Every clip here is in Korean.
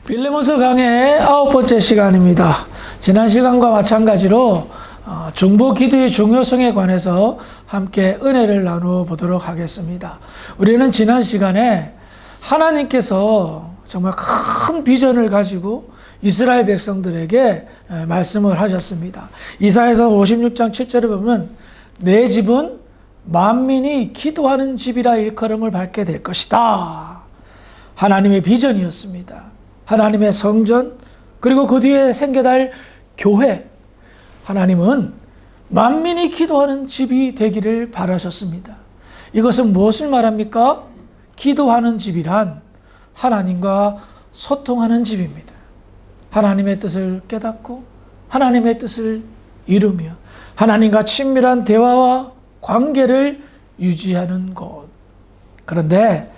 빌레몬서 강의 9번째 시간입니다. 지난 시간과 마찬가지로 중보 기도의 중요성에 관해서 함께 은혜를 나누어 보도록 하겠습니다. 우리는 지난 시간에 하나님께서 정말 큰 비전을 가지고 이스라엘 백성들에게 말씀을 하셨습니다. 이사야서 56장 7절에 보면 내 집은 만민이 기도하는 집이라 일컬음을 받게 될 것이다. 하나님의 비전이었습니다. 하나님의 성전, 그리고 그 뒤에 생겨날 교회. 하나님은 만민이 기도하는 집이 되기를 바라셨습니다. 이것은 무엇을 말합니까? 기도하는 집이란 하나님과 소통하는 집입니다. 하나님의 뜻을 깨닫고 하나님의 뜻을 이루며 하나님과 친밀한 대화와 관계를 유지하는 곳. 그런데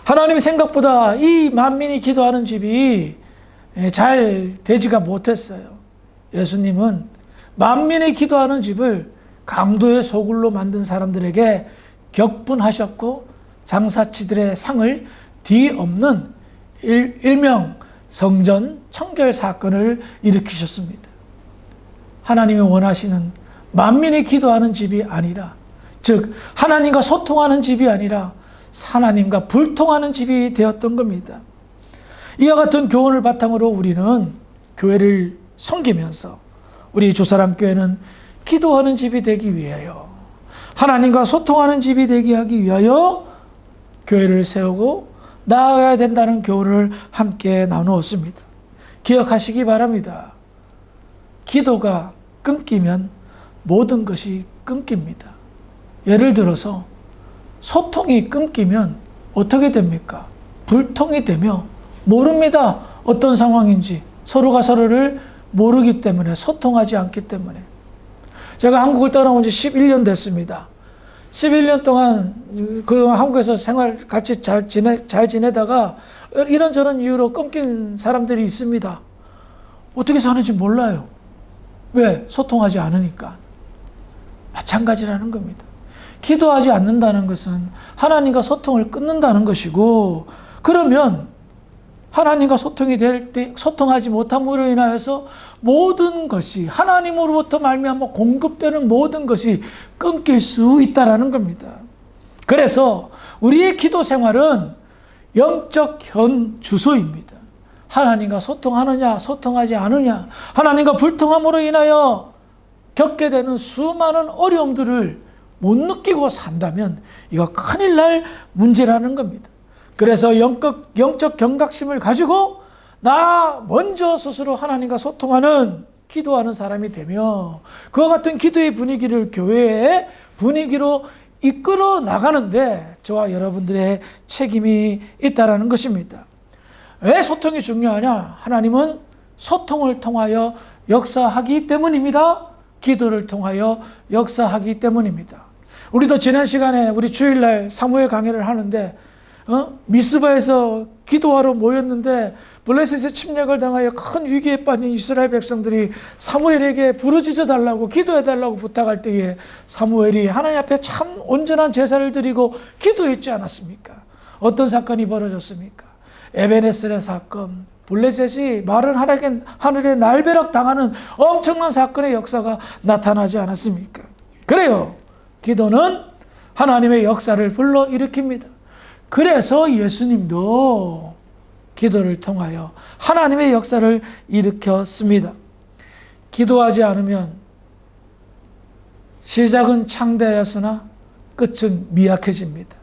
하나님 생각보다 이 만민이 기도하는 집이 잘 되지가 못했어요. 예수님은 만민이 기도하는 집을 강도의 소굴로 만든 사람들에게 격분하셨고 장사치들의 상을 뒤엎는 일명 성전 청결 사건을 일으키셨습니다. 하나님이 원하시는 만민이 기도하는 집이 아니라, 즉 하나님과 소통하는 집이 아니라 하나님과 불통하는 집이 되었던 겁니다. 이와 같은 교훈을 바탕으로 우리는 교회를 섬기면서 우리 주사람교회는 기도하는 집이 되기 위하여, 하나님과 소통하는 집이 되게 하기 위하여 교회를 세우고 나아가야 된다는 교훈을 함께 나누었습니다. 기억하시기 바랍니다. 기도가 끊기면 모든 것이 끊깁니다. 예를 들어서 소통이 끊기면 어떻게 됩니까? 불통이 되며 모릅니다. 어떤 상황인지. 서로가 서로를 모르기 때문에, 소통하지 않기 때문에. 제가 한국을 떠나온 지 11년 됐습니다. 11년 동안 한국에서 같이 잘 지내다가 이런저런 이유로 끊긴 사람들이 있습니다. 어떻게 사는지 몰라요. 왜? 소통하지 않으니까. 마찬가지라는 겁니다. 기도하지 않는다는 것은 하나님과 소통을 끊는다는 것이고, 그러면 하나님과 소통하지 못함으로 인하여서 모든 것이 하나님으로부터 말미암아 공급되는 모든 것이 끊길 수 있다라는 겁니다. 그래서 우리의 기도 생활은 영적 현 주소입니다. 하나님과 소통하느냐, 소통하지 않느냐, 하나님과 불통함으로 인하여 겪게 되는 수많은 어려움들을 못 느끼고 산다면 이거 큰일 날 문제라는 겁니다. 그래서 영적 경각심을 가지고 나 먼저 스스로 하나님과 소통하는, 기도하는 사람이 되며 그와 같은 기도의 분위기를 교회의 분위기로 이끌어 나가는데 저와 여러분들의 책임이 있다는 것입니다. 왜 소통이 중요하냐? 하나님은 소통을 통하여 역사하기 때문입니다. 기도를 통하여 역사하기 때문입니다. 우리도 지난 시간에 우리 주일날 사무엘 강의를 하는데 미스바에서 기도하러 모였는데 블레셋의 침략을 당하여 큰 위기에 빠진 이스라엘 백성들이 사무엘에게 부르짖어 달라고, 기도해 달라고 부탁할 때에 사무엘이 하나님 앞에 참 온전한 제사를 드리고 기도했지 않았습니까? 어떤 사건이 벌어졌습니까? 에베네셀의 사건, 블레셋이 마른 하늘에 날벼락 당하는 엄청난 사건의 역사가 나타나지 않았습니까? 그래요. 기도는 하나님의 역사를 불러일으킵니다. 그래서 예수님도 기도를 통하여 하나님의 역사를 일으켰습니다. 기도하지 않으면 시작은 창대하였으나 끝은 미약해집니다.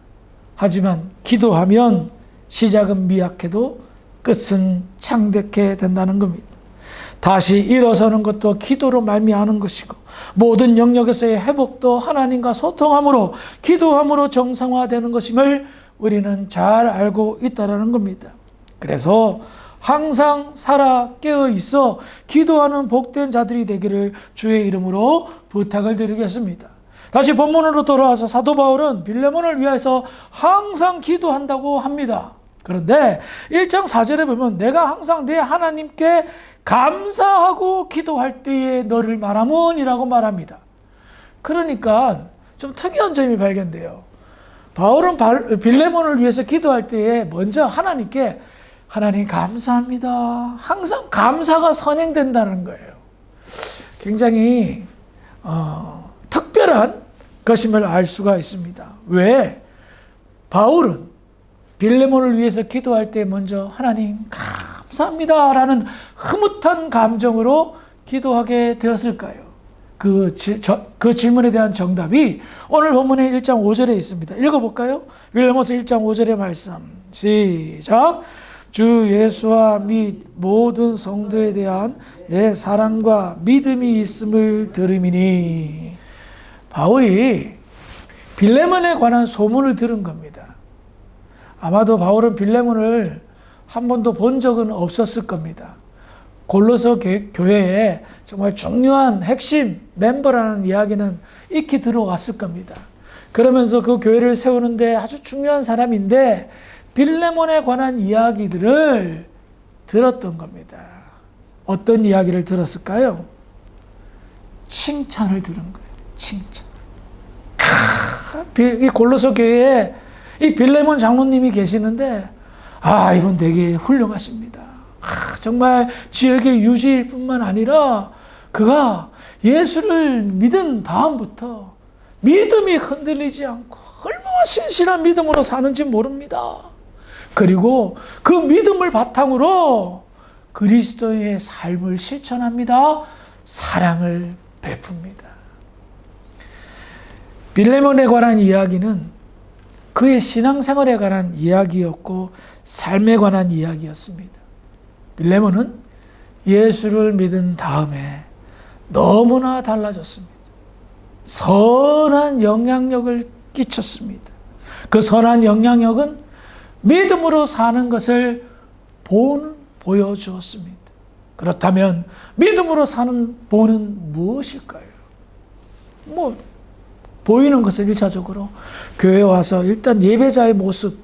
하지만 기도하면 시작은 미약해도 끝은 창대케 된다는 겁니다. 다시 일어서는 것도 기도로 말미암는 것이고 모든 영역에서의 회복도 하나님과 소통함으로, 기도함으로 정상화되는 것임을 우리는 잘 알고 있다는 겁니다. 그래서 항상 살아 깨어 있어 기도하는 복된 자들이 되기를 주의 이름으로 부탁을 드리겠습니다. 다시 본문으로 돌아와서 사도 바울은 빌레몬을 위해서 항상 기도한다고 합니다. 그런데 1장 4절에 보면 내가 항상 내 하나님께 감사하고 기도할 때에 너를 말하문이라고 말합니다. 그러니까 좀 특이한 점이 발견돼요. 바울은 빌레몬을 위해서 기도할 때에 먼저 하나님께 하나님 감사합니다. 항상 감사가 선행된다는 거예요. 굉장히 특별한 것임을 알 수가 있습니다. 왜? 바울은 빌레몬을 위해서 기도할 때 먼저 하나님 감사합니다 라는 흐뭇한 감정으로 기도하게 되었을까요? 그 질문에 대한 정답이 오늘 본문의 1장 5절에 있습니다. 읽어볼까요? 빌레몬서 1장 5절의 말씀 시작. 주 예수와 및 모든 성도에 대한 내 사랑과 믿음이 있음을 들음이니. 바울이 빌레몬에 관한 소문을 들은 겁니다. 아마도 바울은 빌레몬을 한 번도 본 적은 없었을 겁니다. 골로새 교회에 정말 중요한 핵심 멤버라는 이야기는 익히 들어왔을 겁니다. 그러면서 그 교회를 세우는데 아주 중요한 사람인데 빌레몬에 관한 이야기들을 들었던 겁니다. 어떤 이야기를 들었을까요? 칭찬을 들은 거예요. 칭찬. 이 골로새 교회에 이 빌레몬 장로님이 계시는데 이분 되게 훌륭하십니다. 정말 지역의 유지일 뿐만 아니라 그가 예수를 믿은 다음부터 믿음이 흔들리지 않고 얼마나 신실한 믿음으로 사는지 모릅니다. 그리고 그 믿음을 바탕으로 그리스도의 삶을 실천합니다. 사랑을 베풉니다. 빌레몬에 관한 이야기는 그의 신앙생활에 관한 이야기였고 삶에 관한 이야기였습니다. 빌레몬은 예수를 믿은 다음에 너무나 달라졌습니다. 선한 영향력을 끼쳤습니다. 그 선한 영향력은 믿음으로 사는 것을 보여주었습니다. 그렇다면 믿음으로 사는 본은 무엇일까요? 보이는 것은 1차적으로 교회에 와서 일단 예배자의 모습,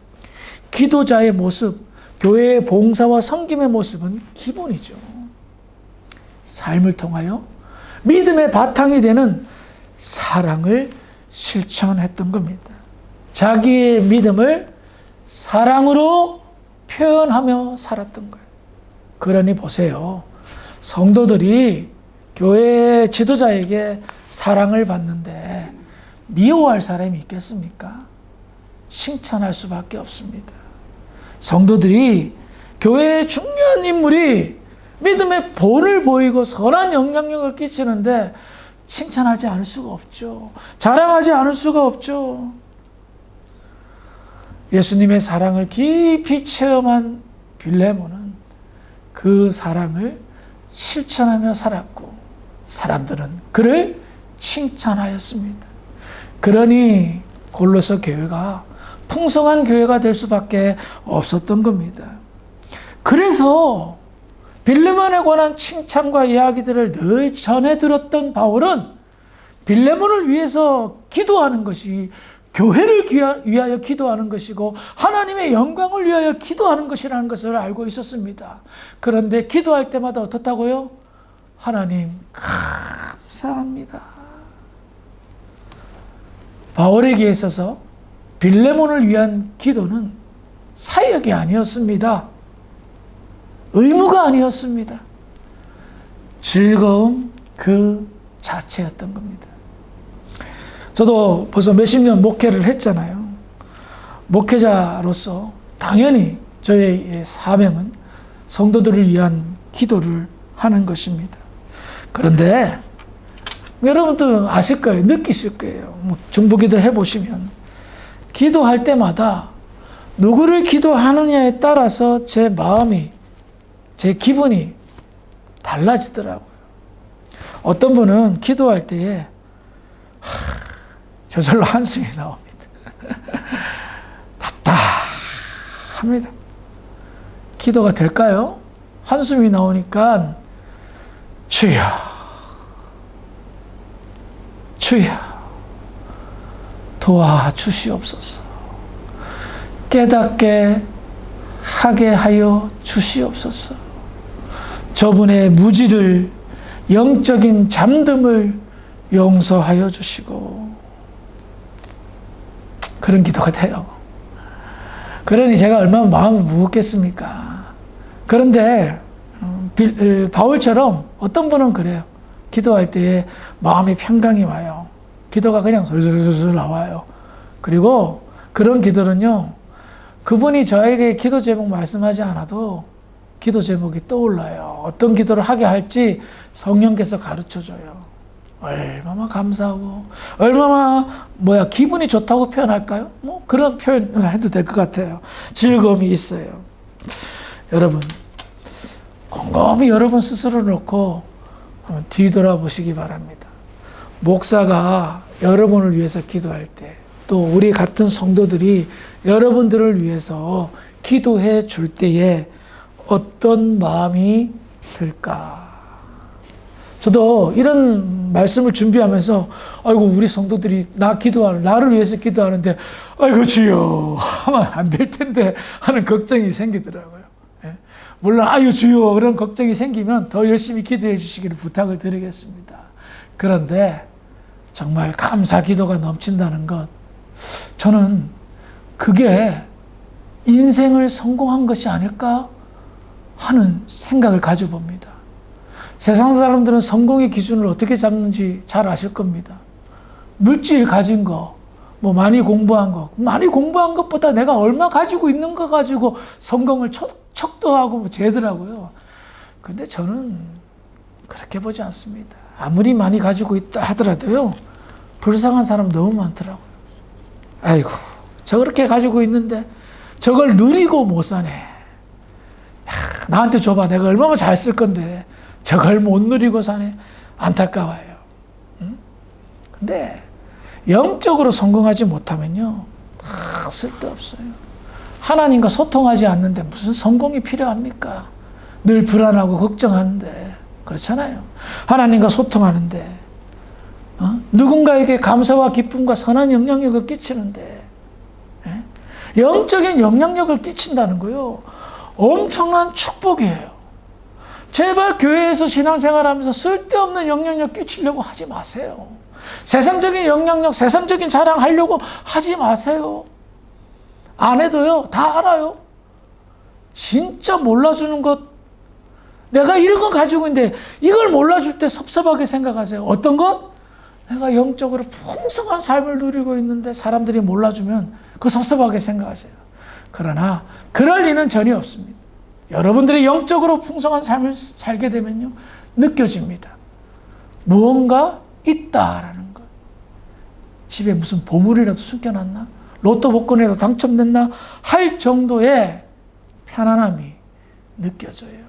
기도자의 모습, 교회의 봉사와 섬김의 모습은 기본이죠. 삶을 통하여 믿음의 바탕이 되는 사랑을 실천했던 겁니다. 자기의 믿음을 사랑으로 표현하며 살았던 거예요. 그러니 보세요. 성도들이 교회 지도자에게 사랑을 받는데 미워할 사람이 있겠습니까? 칭찬할 수밖에 없습니다. 성도들이 교회의 중요한 인물이 믿음의 본을 보이고 선한 영향력을 끼치는데 칭찬하지 않을 수가 없죠. 자랑하지 않을 수가 없죠. 예수님의 사랑을 깊이 체험한 빌레몬은 그 사랑을 실천하며 살았고 사람들은 그를 칭찬하였습니다. 그러니 골로새 교회가 풍성한 교회가 될 수밖에 없었던 겁니다. 그래서 빌레몬에 관한 칭찬과 이야기들을 늘 전해 들었던 바울은 빌레몬을 위해서 기도하는 것이 교회를 위하여 기도하는 것이고 하나님의 영광을 위하여 기도하는 것이라는 것을 알고 있었습니다. 그런데 기도할 때마다 어떻다고요? 하나님 감사합니다. 바울에게 있어서 빌레몬을 위한 기도는 사역이 아니었습니다. 의무가 아니었습니다. 즐거움 그 자체였던 겁니다. 저도 벌써 몇십 년 목회를 했잖아요. 목회자로서 당연히 저의 사명은 성도들을 위한 기도를 하는 것입니다. 그런데 여러분도 아실 거예요. 느끼실 거예요. 중보기도 해보시면 기도할 때마다 누구를 기도하느냐에 따라서 제 마음이, 제 기분이 달라지더라고요. 어떤 분은 기도할 때에 저절로 한숨이 나옵니다. 답답합니다. 기도가 될까요? 한숨이 나오니까 주여, 주여 도와주시옵소서. 깨닫게 하게 하여 주시옵소서. 저분의 무지를, 영적인 잠듦을 용서하여 주시고, 그런 기도가 돼요. 그러니 제가 얼마나 마음이 무겁겠습니까? 그런데 바울처럼 어떤 분은 그래요. 기도할 때에 마음의 평강이 와요. 기도가 그냥 솔솔솔솔 나와요. 그리고 그런 기도는요, 그분이 저에게 기도 제목 말씀하지 않아도 기도 제목이 떠올라요. 어떤 기도를 하게 할지 성령께서 가르쳐줘요. 얼마나 감사하고 얼마나 기분이 좋다고 표현할까요? 뭐 그런 표현을 해도 될 것 같아요. 즐거움이 있어요. 여러분, 곰곰이 여러분 스스로 놓고 뒤돌아보시기 바랍니다. 목사가 여러분을 위해서 기도할 때, 또 우리 같은 성도들이 여러분들을 위해서 기도해 줄 때에 어떤 마음이 들까? 저도 이런 말씀을 준비하면서 아이고 우리 성도들이 나를 위해서 기도하는데 아이고 주여 하면 안 될 텐데 하는 걱정이 생기더라고요. 물론 아유 주여 그런 걱정이 생기면 더 열심히 기도해 주시기를 부탁을 드리겠습니다. 그런데 정말 감사 기도가 넘친다는 것, 저는 그게 인생을 성공한 것이 아닐까 하는 생각을 가져봅니다. 세상 사람들은 성공의 기준을 어떻게 잡는지 잘 아실 겁니다. 물질 가진 거, 많이 공부한 거, 많이 공부한 것보다 내가 얼마 가지고 있는 거 가지고 성공을 척도하고 재더라고요. 근데 저는 그렇게 보지 않습니다. 아무리 많이 가지고 있다 하더라도요, 불쌍한 사람 너무 많더라고요. 아이고, 저 그렇게 가지고 있는데 저걸 누리고 못 사네. 나한테 줘봐. 내가 얼마나 잘 쓸 건데 저걸 못 누리고 사네. 안타까워요. 근데 영적으로 성공하지 못하면요, 쓸데없어요. 하나님과 소통하지 않는데 무슨 성공이 필요합니까? 늘 불안하고 걱정하는데, 그렇잖아요. 하나님과 소통하는데, 누군가에게 감사와 기쁨과 선한 영향력을 끼치는데, 영적인 영향력을 끼친다는 거요, 엄청난 축복이에요. 제발 교회에서 신앙생활하면서 쓸데없는 영향력 끼치려고 하지 마세요. 세상적인 영향력, 세상적인 자랑하려고 하지 마세요. 안 해도요, 다 알아요. 진짜 몰라주는 것, 내가 이런 거 가지고 있는데 이걸 몰라줄 때 섭섭하게 생각하세요. 어떤 것? 내가 영적으로 풍성한 삶을 누리고 있는데 사람들이 몰라주면 그 섭섭하게 생각하세요. 그러나 그럴 리는 전혀 없습니다. 여러분들이 영적으로 풍성한 삶을 살게 되면요, 느껴집니다. 무언가 있다라는 것. 집에 무슨 보물이라도 숨겨놨나? 로또 복권이라도 당첨됐나? 할 정도의 편안함이 느껴져요.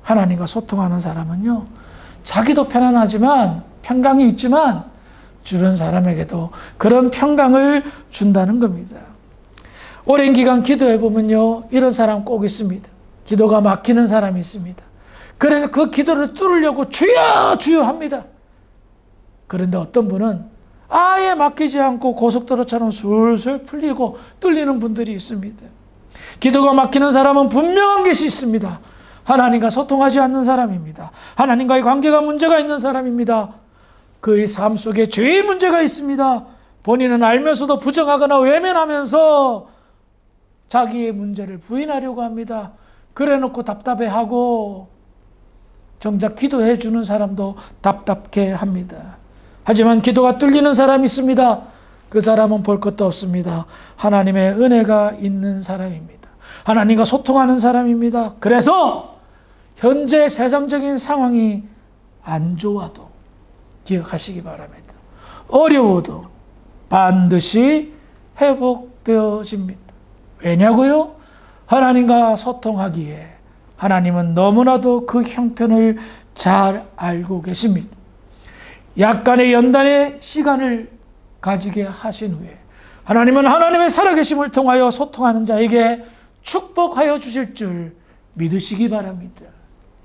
하나님과 소통하는 사람은요, 자기도 편안하지만, 평강이 있지만 주변 사람에게도 그런 평강을 준다는 겁니다. 오랜 기간 기도해 보면요, 이런 사람 꼭 있습니다. 기도가 막히는 사람이 있습니다. 그래서 그 기도를 뚫으려고 주여 주여 합니다. 그런데 어떤 분은 아예 막히지 않고 고속도로처럼 술술 풀리고 뚫리는 분들이 있습니다. 기도가 막히는 사람은 분명한 것이 있습니다. 하나님과 소통하지 않는 사람입니다. 하나님과의 관계가 문제가 있는 사람입니다. 그의 삶 속에 죄의 문제가 있습니다. 본인은 알면서도 부정하거나 외면하면서 자기의 문제를 부인하려고 합니다. 그래놓고 답답해하고 정작 기도해 주는 사람도 답답해 합니다. 하지만 기도가 뚫리는 사람이 있습니다. 그 사람은 볼 것도 없습니다. 하나님의 은혜가 있는 사람입니다. 하나님과 소통하는 사람입니다. 그래서 현재 세상적인 상황이 안 좋아도 기억하시기 바랍니다. 어려워도 반드시 회복되어집니다. 왜냐고요? 하나님과 소통하기에 하나님은 너무나도 그 형편을 잘 알고 계십니다. 약간의 연단의 시간을 가지게 하신 후에 하나님은 하나님의 살아계심을 통하여 소통하는 자에게 축복하여 주실 줄 믿으시기 바랍니다.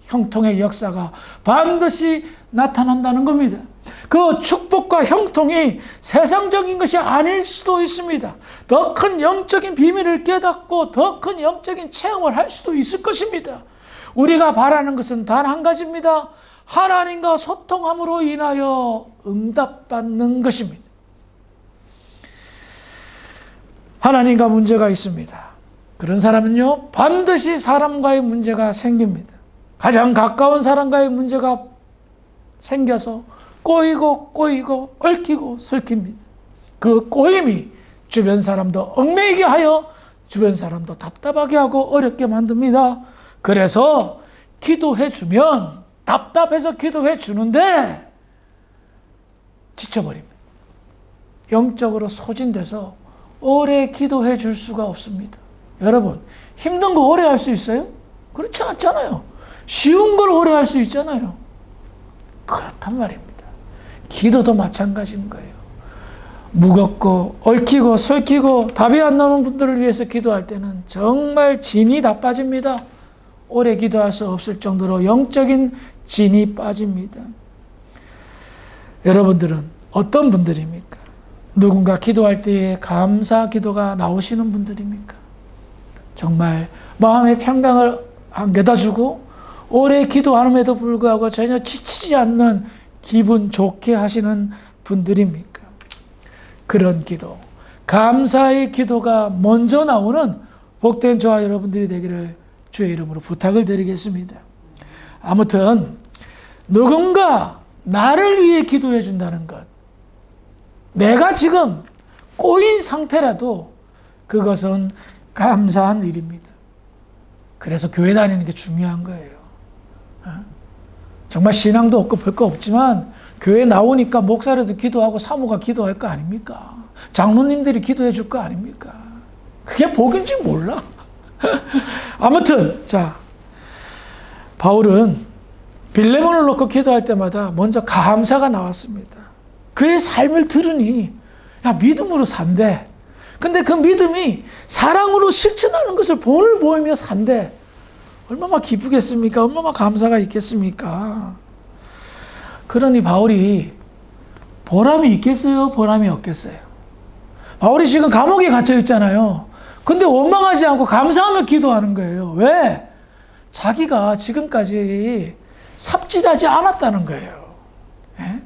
형통의 역사가 반드시 나타난다는 겁니다. 그 축복과 형통이 세상적인 것이 아닐 수도 있습니다. 더 큰 영적인 비밀을 깨닫고 더 큰 영적인 체험을 할 수도 있을 것입니다. 우리가 바라는 것은 단 한 가지입니다. 하나님과 소통함으로 인하여 응답받는 것입니다. 하나님과 문제가 있습니다. 그런 사람은요, 반드시 사람과의 문제가 생깁니다. 가장 가까운 사람과의 문제가 생겨서 꼬이고 얽히고 설킵니다. 그 꼬임이 주변 사람도 얽매이게 하여 주변 사람도 답답하게 하고 어렵게 만듭니다. 그래서 기도해 주면 답답해서 기도해 주는데 지쳐버립니다. 영적으로 소진돼서 오래 기도해 줄 수가 없습니다. 여러분, 힘든 거 오래 할 수 있어요? 그렇지 않잖아요. 쉬운 걸 오래 할 수 있잖아요. 그렇단 말입니다. 기도도 마찬가지인 거예요. 무겁고 얽히고 설키고 답이 안 나오는 분들을 위해서 기도할 때는 정말 진이 다 빠집니다. 오래 기도할 수 없을 정도로 영적인 진이 빠집니다. 여러분들은 어떤 분들입니까? 누군가 기도할 때에 감사 기도가 나오시는 분들입니까? 정말 마음의 평강을 안겨다 주고 오래 기도함에도 불구하고 전혀 지치지 않는 기분 좋게 하시는 분들입니까? 그런 기도, 감사의 기도가 먼저 나오는 복된 저와 여러분들이 되기를 주의 이름으로 부탁을 드리겠습니다. 아무튼 누군가 나를 위해 기도해 준다는 것, 내가 지금 꼬인 상태라도 그것은 감사한 일입니다. 그래서 교회 다니는 게 중요한 거예요. 정말 신앙도 없고 별 거 없지만 교회 나오니까 목사라도 기도하고 사모가 기도할 거 아닙니까? 장로님들이 기도해 줄 거 아닙니까? 그게 복인지 몰라. 아무튼 자, 바울은 빌레몬을 놓고 기도할 때마다 먼저 감사가 나왔습니다. 그의 삶을 들으니 야, 믿음으로 산대. 근데 그 믿음이 사랑으로 실천하는 것을 본을 보이며 산대. 얼마나 기쁘겠습니까? 얼마나 감사가 있겠습니까? 그러니 바울이 보람이 있겠어요? 보람이 없겠어요? 바울이 지금 감옥에 갇혀 있잖아요. 근데 원망하지 않고 감사하며 기도하는 거예요. 왜? 자기가 지금까지 삽질하지 않았다는 거예요. 예?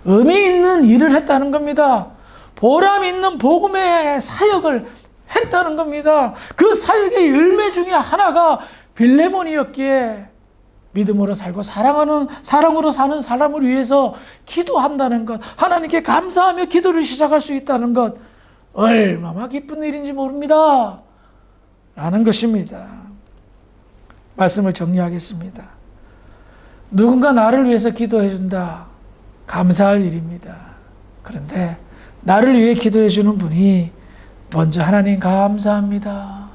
의미 있는 일을 했다는 겁니다. 보람 있는 복음의 사역을 했다는 겁니다. 그 사역의 열매 중에 하나가 빌레몬이었기에 믿음으로 살고 사랑으로 사는 사람을 위해서 기도한다는 것, 하나님께 감사하며 기도를 시작할 수 있다는 것, 얼마나 기쁜 일인지 모릅니다. 라는 것입니다. 말씀을 정리하겠습니다. 누군가 나를 위해서 기도해 준다. 감사할 일입니다. 그런데 나를 위해 기도해 주는 분이 먼저 하나님 감사합니다.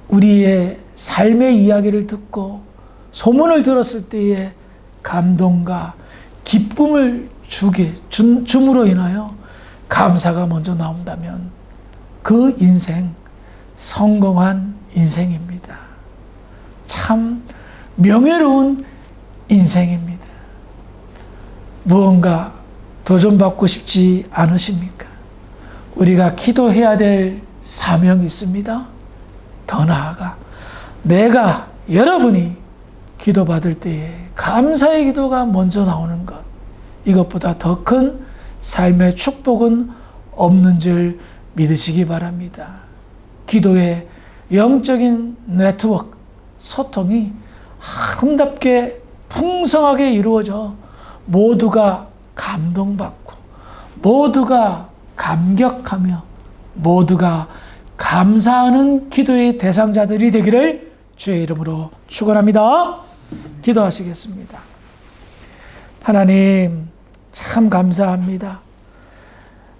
우리의 삶의 이야기를 듣고 소문을 들었을 때의 감동과 기쁨을 줌으로 인하여 감사가 먼저 나온다면 그 인생 성공한 인생입니다. 참 명예로운 인생입니다. 무언가 도전받고 싶지 않으십니까? 우리가 기도해야 될 사명이 있습니다. 더 나아가 여러분이 기도받을 때에 감사의 기도가 먼저 나오는 것, 이것보다 더 큰 삶의 축복은 없는 줄 믿으시기 바랍니다. 기도의 영적인 네트워크, 소통이 아름답게 풍성하게 이루어져 모두가 감동받고 모두가 감격하며 모두가 감사하는 기도의 대상자들이 되기를 주의 이름으로 축원합니다. 기도하시겠습니다. 하나님 참 감사합니다.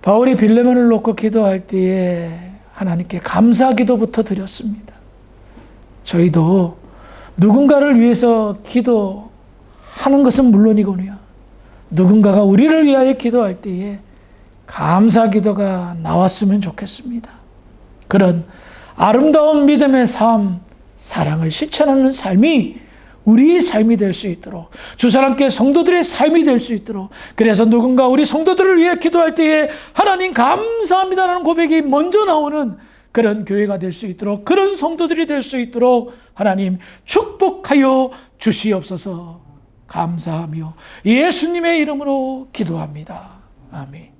바울이 빌레몬을 놓고 기도할 때에 하나님께 감사 기도부터 드렸습니다. 저희도 누군가를 위해서 기도하는 것은 물론이거니와 누군가가 우리를 위하여 기도할 때에 감사 기도가 나왔으면 좋겠습니다. 그런 아름다운 믿음의 삶, 사랑을 실천하는 삶이 우리의 삶이 될 수 있도록, 주사람께 성도들의 삶이 될 수 있도록, 그래서 누군가 우리 성도들을 위해 기도할 때에 하나님 감사합니다라는 고백이 먼저 나오는 그런 교회가 될 수 있도록, 그런 성도들이 될 수 있도록 하나님 축복하여 주시옵소서. 감사하며 예수님의 이름으로 기도합니다. 아멘.